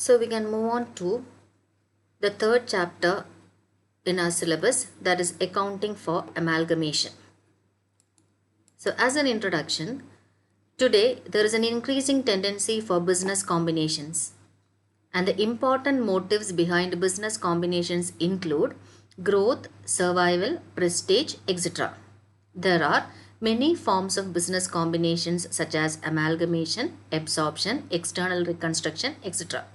So we can move on to the third chapter in our syllabus, that is accounting for amalgamation. So as an introduction, today there is an increasing tendency for business combinations, and the important motives behind business combinations include growth, survival, prestige, etc. There are many forms of business combinations such as amalgamation, absorption, external reconstruction, etc.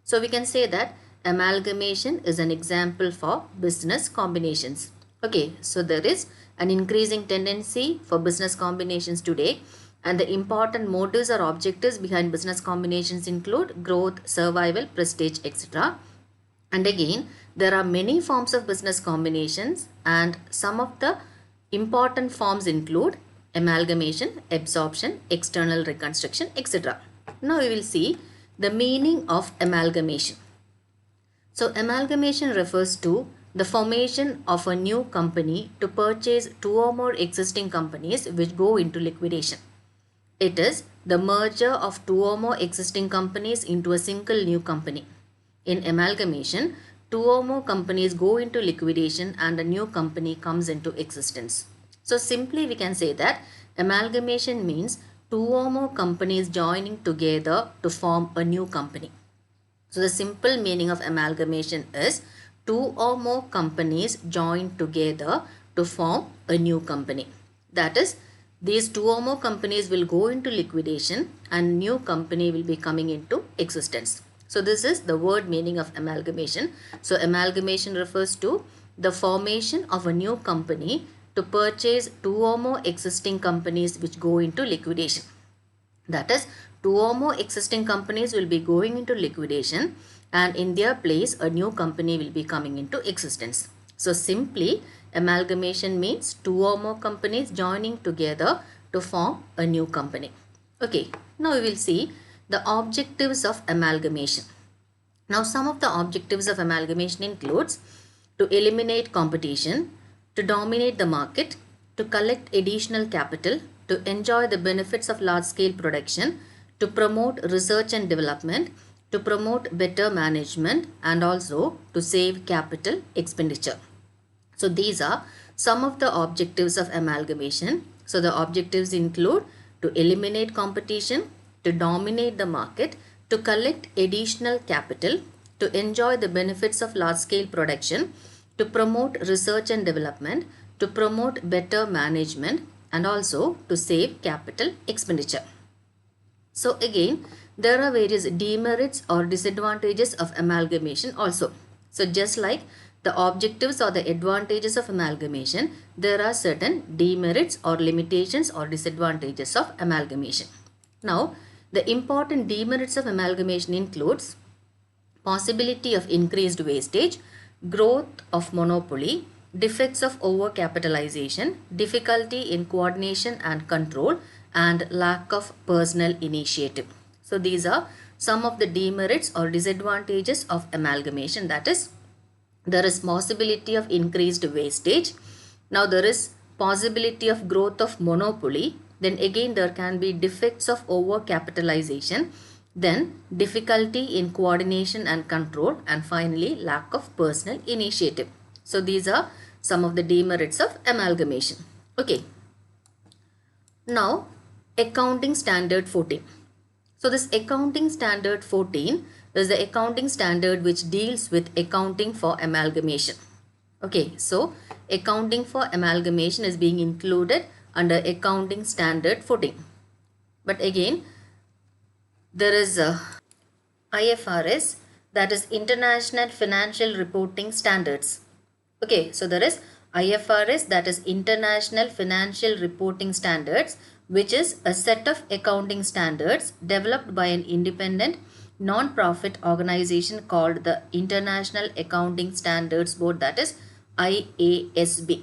So we can say that amalgamation is an example for business combinations. Okay, so there is an increasing tendency for business combinations today, and the important motives or objectives behind business combinations include growth, survival, prestige, etc. And again, there are many forms of business combinations, and some of the important forms include amalgamation, absorption, external reconstruction, etc. Now we will see the meaning of amalgamation. So amalgamation refers to the formation of a new company to purchase two or more existing companies which go into liquidation. It is the merger of two or more existing companies into a single new company. In amalgamation, two or more companies go into liquidation and a new company comes into existence. So simply we can say that amalgamation means two or more companies joining together to form a new company. So the simple meaning of amalgamation is two or more companies join together to form a new company. That is, these two or more companies will go into liquidation and new company will be coming into existence. So this is the word meaning of amalgamation. So amalgamation refers to the formation of a new company to purchase two or more existing companies which go into liquidation. That is, two or more existing companies will be going into liquidation and in their place a new company will be coming into existence. So simply amalgamation means two or more companies joining together to form a new company. Okay, now we will see the objectives of amalgamation. Now some of the objectives of amalgamation includes to eliminate competition, to dominate the market, to collect additional capital, to enjoy the benefits of large-scale production, to promote research and development, to promote better management, and also to save capital expenditure. So these are some of the objectives of amalgamation. So the objectives include to eliminate competition, to dominate the market, to collect additional capital, to enjoy the benefits of large-scale production, to promote research and development, to promote better management, and also to save capital expenditure. So again, there are various demerits or disadvantages of amalgamation also. So just like the objectives or the advantages of amalgamation, there are certain demerits or limitations or disadvantages of amalgamation. Now, the important demerits of amalgamation includes possibility of increased wastage, growth of monopoly, defects of overcapitalization, difficulty in coordination and control, and lack of personal initiative. So these are some of the demerits or disadvantages of amalgamation. That is, there is possibility of increased wastage. Now there is possibility of growth of monopoly. Then again there can be defects of overcapitalization. Then difficulty in coordination and control, and finally lack of personal initiative. So these are some of the demerits of amalgamation. Okay. Now accounting standard 14. So this accounting standard 14 is the accounting standard which deals with accounting for amalgamation. Okay, so accounting for amalgamation is being included under accounting standard 14. But again, there is a IFRS, that is International Financial Reporting Standards. Okay, so there is IFRS, that is International Financial Reporting Standards, which is a set of accounting standards developed by an independent non-profit organization called the International Accounting Standards Board, that is IASB.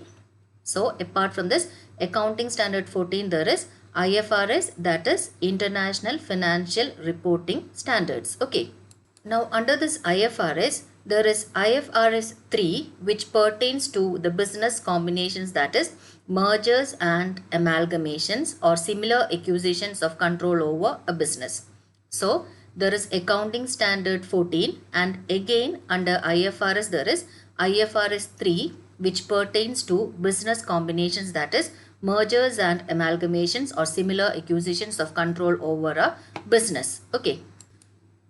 So apart from this accounting standard 14, there is IFRS, that is International Financial Reporting Standards. Okay. Now under this IFRS, there is IFRS 3 which pertains to the business combinations, that is mergers and amalgamations or similar acquisitions of control over a business. So there is accounting standard 14, and again under IFRS there is IFRS 3, which pertains to business combinations, that is mergers and amalgamations or similar acquisitions of control over a business. Okay.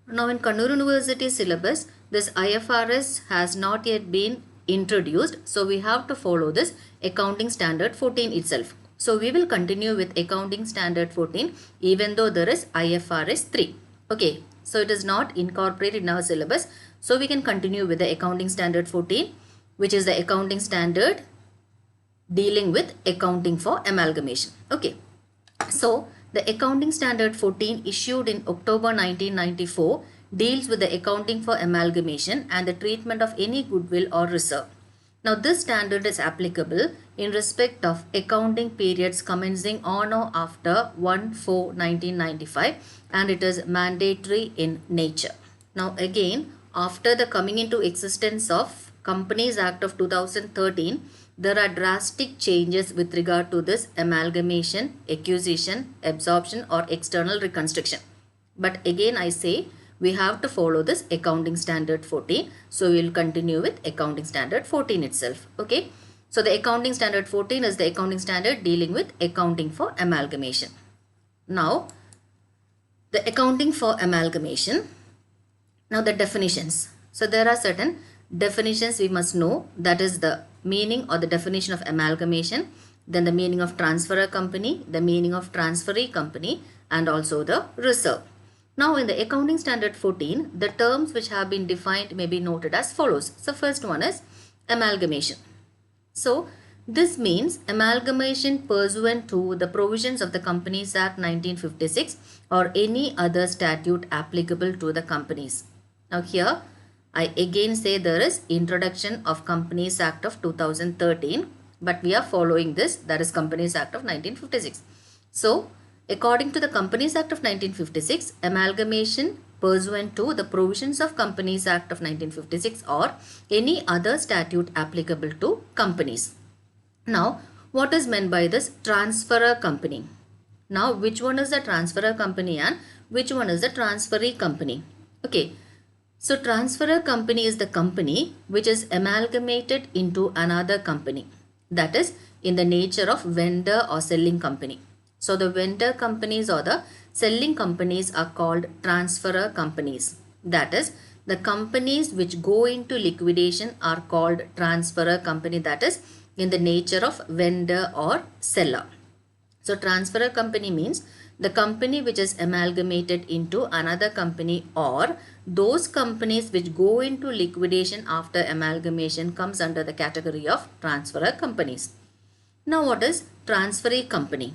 Now in Kannur University syllabus, this IFRS has not yet been introduced. So we have to follow this accounting standard 14 itself. So we will continue with accounting standard 14 even though there is IFRS 3. Okay. So it is not incorporated in our syllabus. So we can continue with the accounting standard 14, which is the accounting standard dealing with accounting for amalgamation. Okay. So the accounting standard 14 issued in October 1994 deals with the accounting for amalgamation and the treatment of any goodwill or reserve. Now this standard is applicable in respect of accounting periods commencing on or after 1/4/1995, and it is mandatory in nature. Now again, after the coming into existence of Companies Act of 2013, there are drastic changes with regard to this amalgamation, acquisition, absorption or external reconstruction. But again I say we have to follow this accounting standard 14. So we will continue with accounting standard 14 itself. Okay. So the accounting standard 14 is the accounting standard dealing with accounting for amalgamation. Now the accounting for amalgamation. Now the definitions. So there are certain definitions we must know, that is the meaning or the definition of amalgamation, then the meaning of transferor company, the meaning of transferee company, and also the reserve. Now in the accounting standard 14, the terms which have been defined may be noted as follows. So first one is amalgamation. So this means amalgamation pursuant to the provisions of the Companies Act 1956 or any other statute applicable to the companies. Now here I again say there is introduction of Companies Act of 2013, but we are following this, that is Companies Act of 1956. So according to the Companies Act of 1956, amalgamation pursuant to the provisions of Companies Act of 1956 or any other statute applicable to companies. Now what is meant by this transferor company? Now which one is the transferor company and which one is the transferee company? Okay. So transferor company is the company which is amalgamated into another company, that is in the nature of vendor or selling company. So the vendor companies or the selling companies are called transferor companies. That is the companies which go into liquidation are called transferor company, that is in the nature of vendor or seller. So transferor company means the company which is amalgamated into another company, or those companies which go into liquidation after amalgamation comes under the category of transferor companies. Now what is transferee company?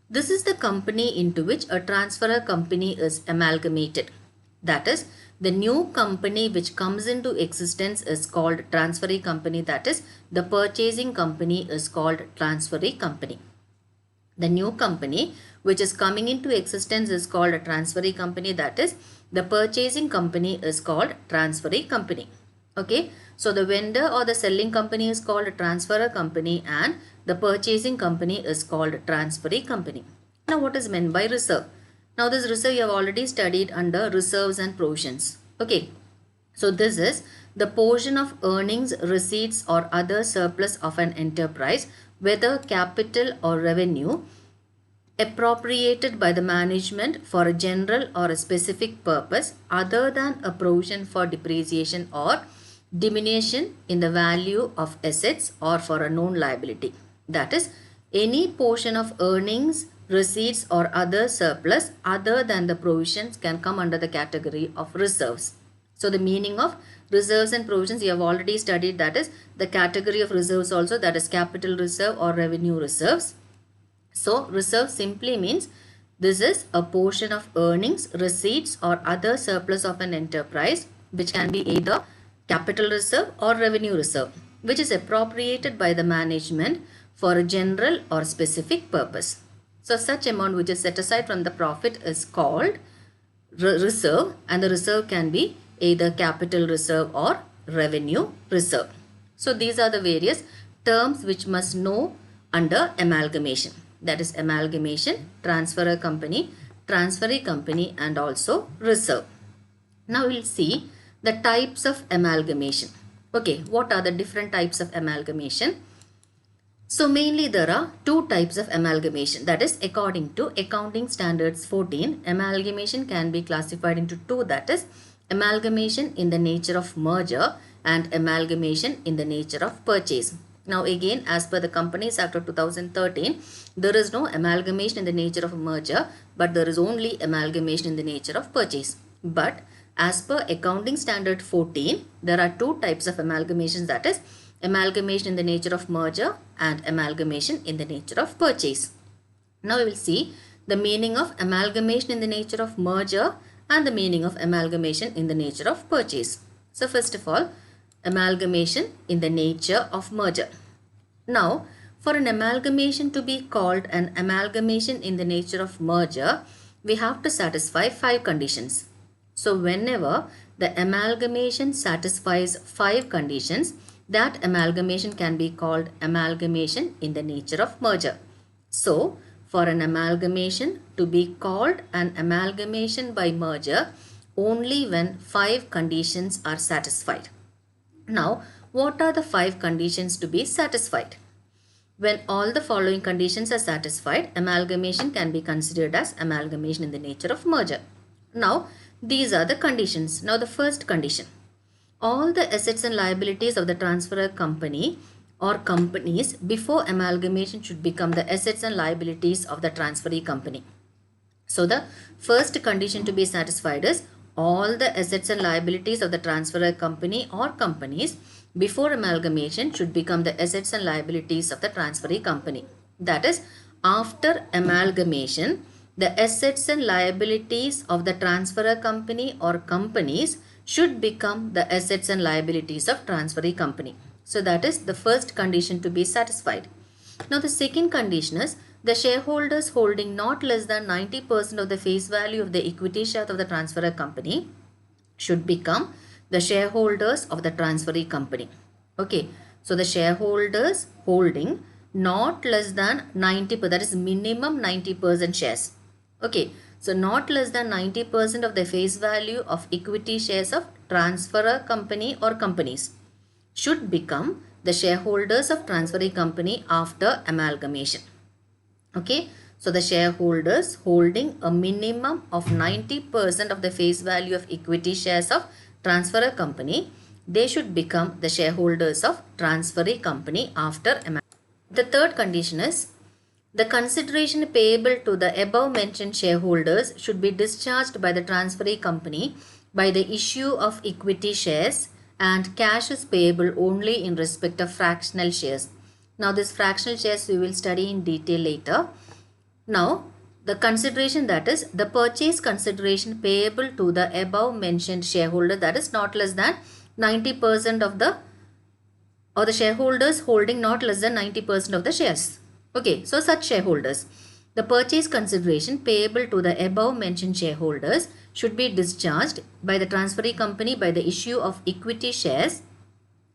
This is the company into which a transferor company is amalgamated. That is the new company which comes into existence is called transferee company, that is the purchasing company is called transferee company. The new company which is coming into existence is called a transferee company, that is the purchasing company is called transferee company. Okay. So the vendor or the selling company is called a transferor company and the purchasing company is called transferee company. Now what is meant by reserve? Now this reserve you have already studied under reserves and provisions. Okay. So this is the portion of earnings, receipts or other surplus of an enterprise, whether capital or revenue, appropriated by the management for a general or a specific purpose other than a provision for depreciation or diminution in the value of assets or for a known liability. That is any portion of earnings, receipts or other surplus other than the provisions can come under the category of reserves. So the meaning of reserves and provisions you have already studied, that is the category of reserves also, that is capital reserve or revenue reserves. So reserve simply means this is a portion of earnings, receipts or other surplus of an enterprise which can be either capital reserve or revenue reserve, which is appropriated by the management for a general or specific purpose. So such amount which is set aside from the profit is called reserve, and the reserve can be either capital reserve or revenue reserve. So these are the various terms which must know under amalgamation. That is amalgamation, transferor company, transferee company and also reserve. Now we'll see the types of amalgamation. Okay, what are the different types of amalgamation? So mainly there are two types of amalgamation. That is, according to Accounting Standards 14, amalgamation can be classified into two. That is, amalgamation in the nature of merger and amalgamation in the nature of purchase. Now again, as per the Companies Act of 2013, there is no amalgamation in the nature of merger, but there is only amalgamation in the nature of purchase. But as per Accounting Standard 14, there are two types of amalgamations. That is, amalgamation in the nature of merger and amalgamation in the nature of purchase. Now we will see the meaning of amalgamation in the nature of merger and the meaning of amalgamation in the nature of purchase. So first of all, amalgamation in the nature of merger. Now, for an amalgamation to be called an amalgamation in the nature of merger, we have to satisfy 5 conditions. So whenever the amalgamation satisfies 5 conditions, that amalgamation can be called amalgamation in the nature of merger. So, for an amalgamation to be called an amalgamation by merger, only when 5 conditions are satisfied. Now, what are the 5 conditions to be satisfied? When all the following conditions are satisfied, amalgamation can be considered as amalgamation in the nature of merger. Now, these are the conditions. Now, the first condition. All the assets and liabilities of the transferor company or companies before amalgamation should become the assets and liabilities of the transferee company. So the first condition to be satisfied is all the assets and liabilities of the transferor company or companies before amalgamation should become the assets and liabilities of the transferee company. That is, after amalgamation, the assets and liabilities of the transferor company or companies should become the assets and liabilities of transferee company. So that is the first condition to be satisfied. Now the second condition is the shareholders holding not less than 90% of the face value of the equity share of the transferor company should become the shareholders of the transferee company. Okay, so the shareholders holding not less than 90%, that is minimum 90% shares. Okay, so not less than 90% of the face value of equity shares of transferor company or companies should become the shareholders of transferee company after amalgamation. Okay, so the shareholders holding a minimum of 90% of the face value of equity shares of transferor company, they should become the shareholders of transferee company after amalgamation. The third condition is the consideration payable to the above mentioned shareholders should be discharged by the transferee company by the issue of equity shares, and cash is payable only in respect of fractional shares. Now this fractional shares we will study in detail later. Now the consideration, that is the purchase consideration payable to the above mentioned shareholder, that is not less than 90% of the shareholders holding not less than 90% of the shares. Okay, so such shareholders, the purchase consideration payable to the above mentioned shareholders should be discharged by the transferee company by the issue of equity shares,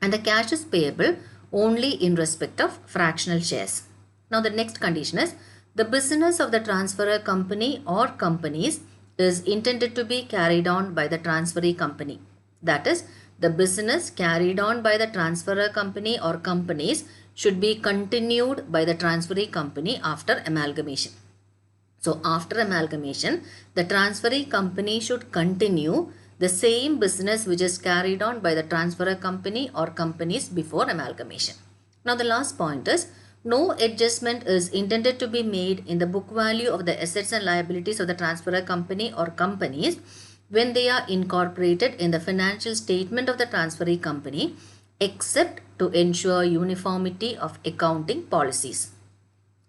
and the cash is payable only in respect of fractional shares. Now the next condition is the business of the transferor company or companies is intended to be carried on by the transferee company. That is, the business carried on by the transferor company or companies should be continued by the transferee company after amalgamation. So after amalgamation, the transferee company should continue the same business which is carried on by the transferor company or companies before amalgamation. Now the last point is no adjustment is intended to be made in the book value of the assets and liabilities of the transferor company or companies when they are incorporated in the financial statement of the transferee company, except to ensure uniformity of accounting policies.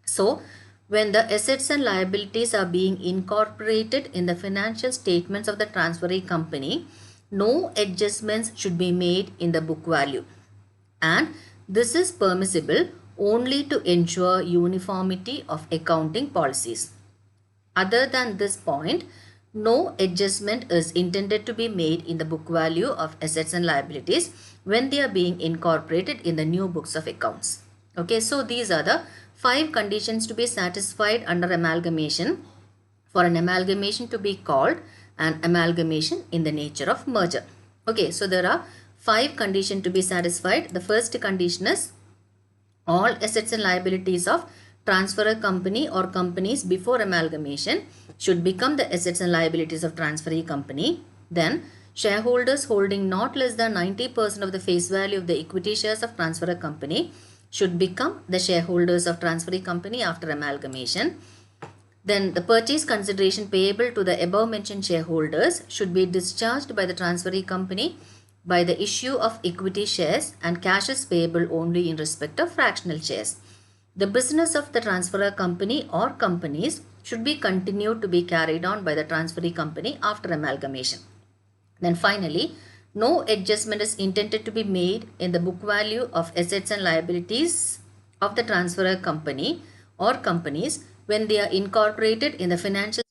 So, when the assets and liabilities are being incorporated in the financial statements of the transferee company, no adjustments should be made in the book value. And this is permissible only to ensure uniformity of accounting policies. Other than this point, no adjustment is intended to be made in the book value of assets and liabilities when they are being incorporated in the new books of accounts. Okay, so these are the 5 conditions to be satisfied under amalgamation. for an amalgamation to be called an amalgamation in the nature of merger. Okay, so there are 5 conditions to be satisfied. The first condition is all assets and liabilities of transferor company or companies before amalgamation should become the assets and liabilities of transferee company. Then shareholders holding not less than 90% of the face value of the equity shares of transferor company should become the shareholders of transferee company after amalgamation. Then the purchase consideration payable to the above mentioned shareholders should be discharged by the transferee company by the issue of equity shares, and cash is payable only in respect of fractional shares. The business of the transferor company or companies should be continued to be carried on by the transferee company after amalgamation. Then finally, no adjustment is intended to be made in the book value of assets and liabilities of the transferor company or companies when they are incorporated in the financial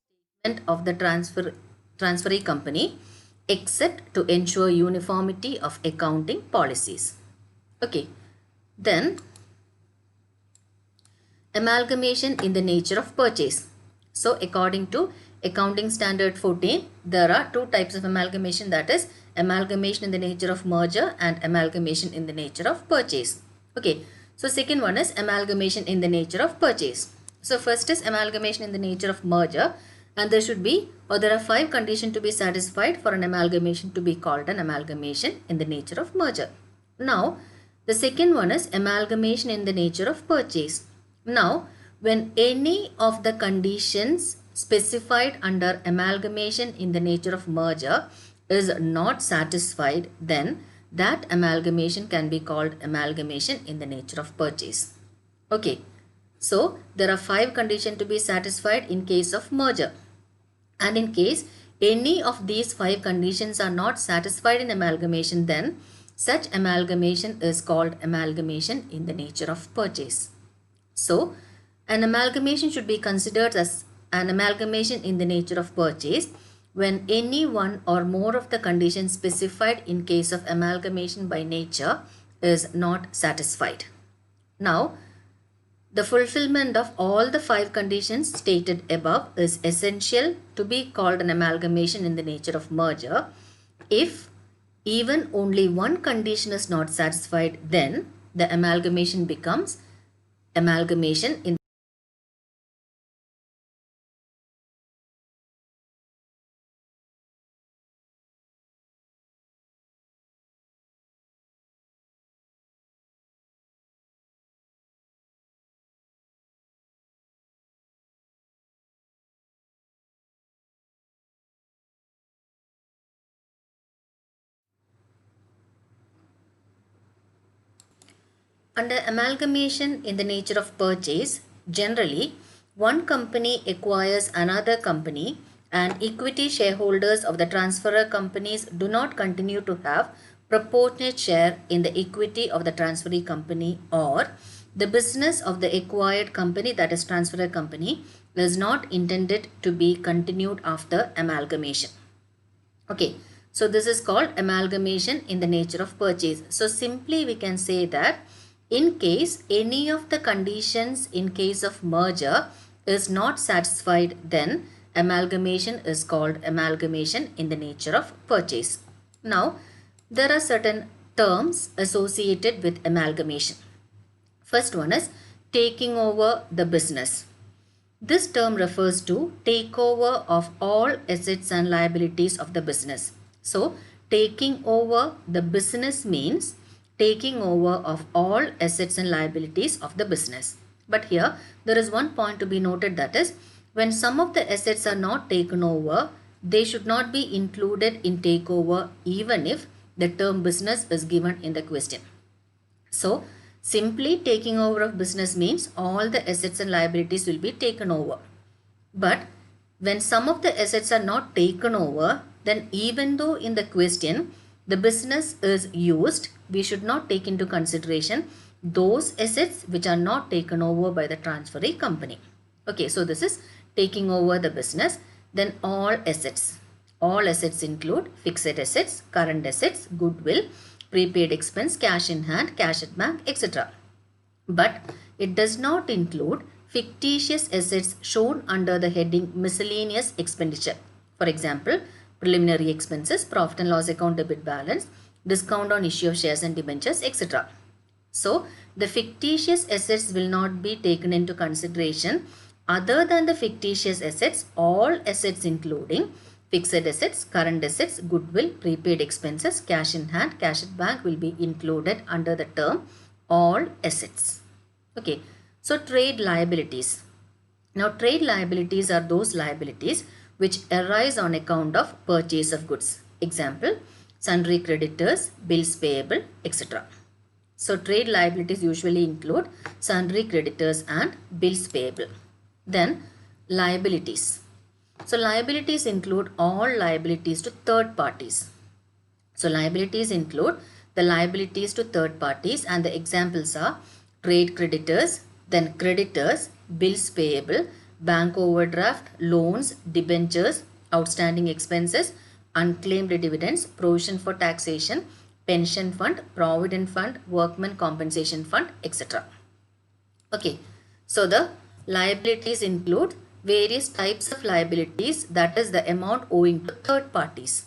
statement of the transferee company, except to ensure uniformity of accounting policies. Okay, then amalgamation in the nature of purchase. So according to accounting standard 14, there are 2 types of amalgamation, that is amalgamation in the nature of merger and amalgamation in the nature of purchase. Okay, so second one is amalgamation in the nature of purchase. So first is amalgamation in the nature of merger, and there should be, or there are 5 conditions to be satisfied for an amalgamation to be called an amalgamation in the nature of merger. Now the second one is amalgamation in the nature of purchase. Now when any of the conditions specified under amalgamation in the nature of merger is not satisfied, then that amalgamation can be called amalgamation in the nature of purchase. Okay, so there are 5 conditions to be satisfied in case of merger, and in case any of these 5 conditions are not satisfied in amalgamation, then such amalgamation is called amalgamation in the nature of purchase. So an amalgamation should be considered as an amalgamation in the nature of purchase when any one or more of the conditions specified in case of amalgamation by nature is not satisfied. Now, the fulfillment of all the 5 conditions stated above is essential to be called an amalgamation in the nature of merger. If even only one condition is not satisfied, then the amalgamation becomes amalgamation in Under amalgamation in the nature of purchase, generally one company acquires another company and equity shareholders of the transferor companies do not continue to have proportionate share in the equity of the transferee company, or the business of the acquired company, that is transferor company, is not intended to be continued after amalgamation. Okay, so this is called amalgamation in the nature of purchase. So simply we can say that in case any of the conditions in case of merger is not satisfied, then amalgamation is called amalgamation in the nature of purchase. Now, there are certain terms associated with amalgamation. First one is taking over the business. This term refers to takeover of all assets and liabilities of the business. So, taking over the business means taking over of all assets and liabilities of the business. But here, there is one point to be noted, that is, when some of the assets are not taken over, they should not be included in takeover even if the term business is given in the question. So, simply taking over of business means all the assets and liabilities will be taken over. But when some of the assets are not taken over, then even though in the question the business is used, we should not take into consideration those assets which are not taken over by the transferee company. Okay, so this is taking over the business. Then all assets. All assets include fixed assets, current assets, goodwill, prepaid expense, cash in hand, cash at bank, etc. But it does not include fictitious assets shown under the heading miscellaneous expenditure. For example, preliminary expenses, profit and loss account debit balance, discount on issue of shares and debentures, etc. So, the fictitious assets will not be taken into consideration. Other than the fictitious assets, all assets including fixed assets, current assets, goodwill, prepaid expenses, cash in hand, cash at bank will be included under the term all assets. Okay, so trade liabilities. Now, trade liabilities are those liabilities which arise on account of purchase of goods. Example, sundry creditors, bills payable, etc. So, trade liabilities usually include sundry creditors and bills payable. Then, liabilities. So, liabilities include all liabilities to third parties. So, liabilities include the liabilities to third parties, and the examples are trade creditors, then creditors, bills payable, bank overdraft, loans, debentures, outstanding expenses, unclaimed dividends, provision for taxation, pension fund, provident fund, workmen compensation fund, etc. Okay, so the liabilities include various types of liabilities, that is the amount owing to third parties,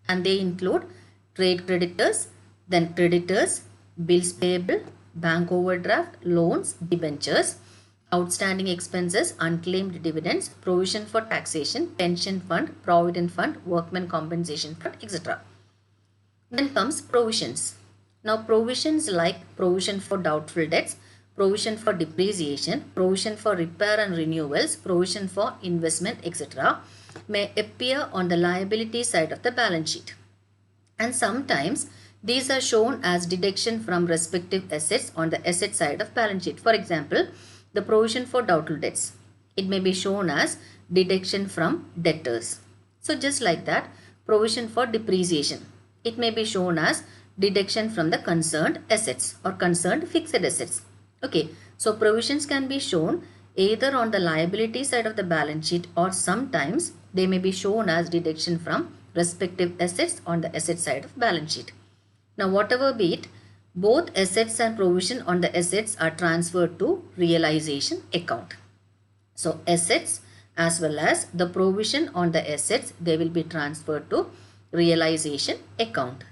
and they include trade creditors, then creditors, bills payable, bank overdraft, loans, debentures, outstanding expenses, unclaimed dividends, provision for taxation, pension fund, provident fund, workmen compensation fund, etc. Then comes provisions. Now, provisions like provision for doubtful debts, provision for depreciation, provision for repair and renewals, provision for investment, etc. may appear on the liability side of the balance sheet. And sometimes these are shown as deduction from respective assets on the asset side of balance sheet. For example, the provision for doubtful debts, it may be shown as deduction from debtors. So just like that, provision for depreciation, it may be shown as deduction from the concerned assets or concerned fixed assets. Okay, so provisions can be shown either on the liability side of the balance sheet, or sometimes they may be shown as deduction from respective assets on the asset side of balance sheet. Now, whatever be it, both assets and provision on the assets are transferred to realization account. So, assets as well as the provision on the assets, they will be transferred to realization account.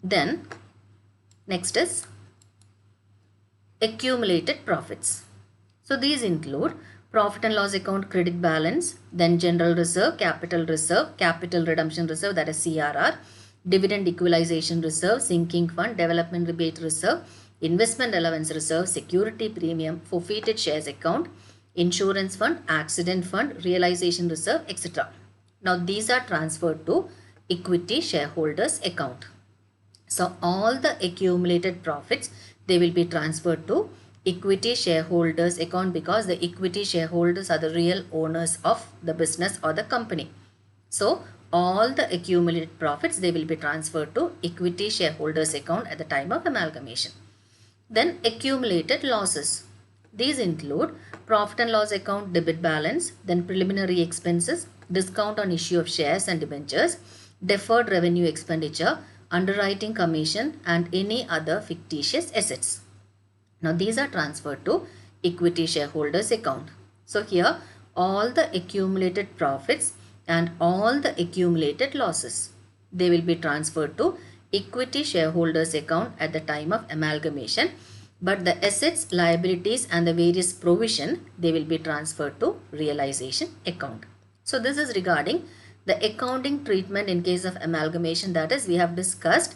Then, next is accumulated profits. So, these include profit and loss account credit balance, then general reserve, capital redemption reserve, that is CRR, dividend equalization reserve, sinking fund, development rebate reserve, investment allowance reserve, security premium, forfeited shares account, insurance fund, accident fund, realization reserve, etc. Now, these are transferred to equity shareholders account. So, all the accumulated profits, they will be transferred to equity shareholders account, because the equity shareholders are the real owners of the business or the company. So, all the accumulated profits, they will be transferred to equity shareholders account at the time of amalgamation. Then accumulated losses. These include profit and loss account debit balance, then preliminary expenses, discount on issue of shares and debentures, deferred revenue expenditure, underwriting commission, and any other fictitious assets. Now, these are transferred to equity shareholders account. So, here all the accumulated profits and all the accumulated losses, they will be transferred to equity shareholders account at the time of amalgamation. But the assets, liabilities and the various provision, they will be transferred to realization account. So, this is regarding the accounting treatment in case of amalgamation, that is, we have discussed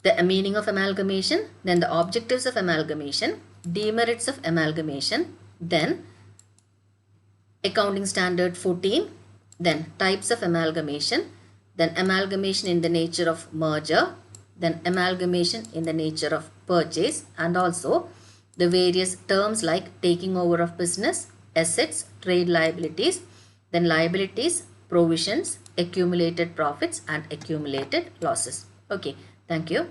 the meaning of amalgamation, then the objectives of amalgamation, demerits of amalgamation, then accounting standard 14, then types of amalgamation, then amalgamation in the nature of merger, then amalgamation in the nature of purchase, and also the various terms like taking over of business, assets, trade liabilities, then liabilities, provisions, accumulated profits and accumulated losses. Okay, thank you.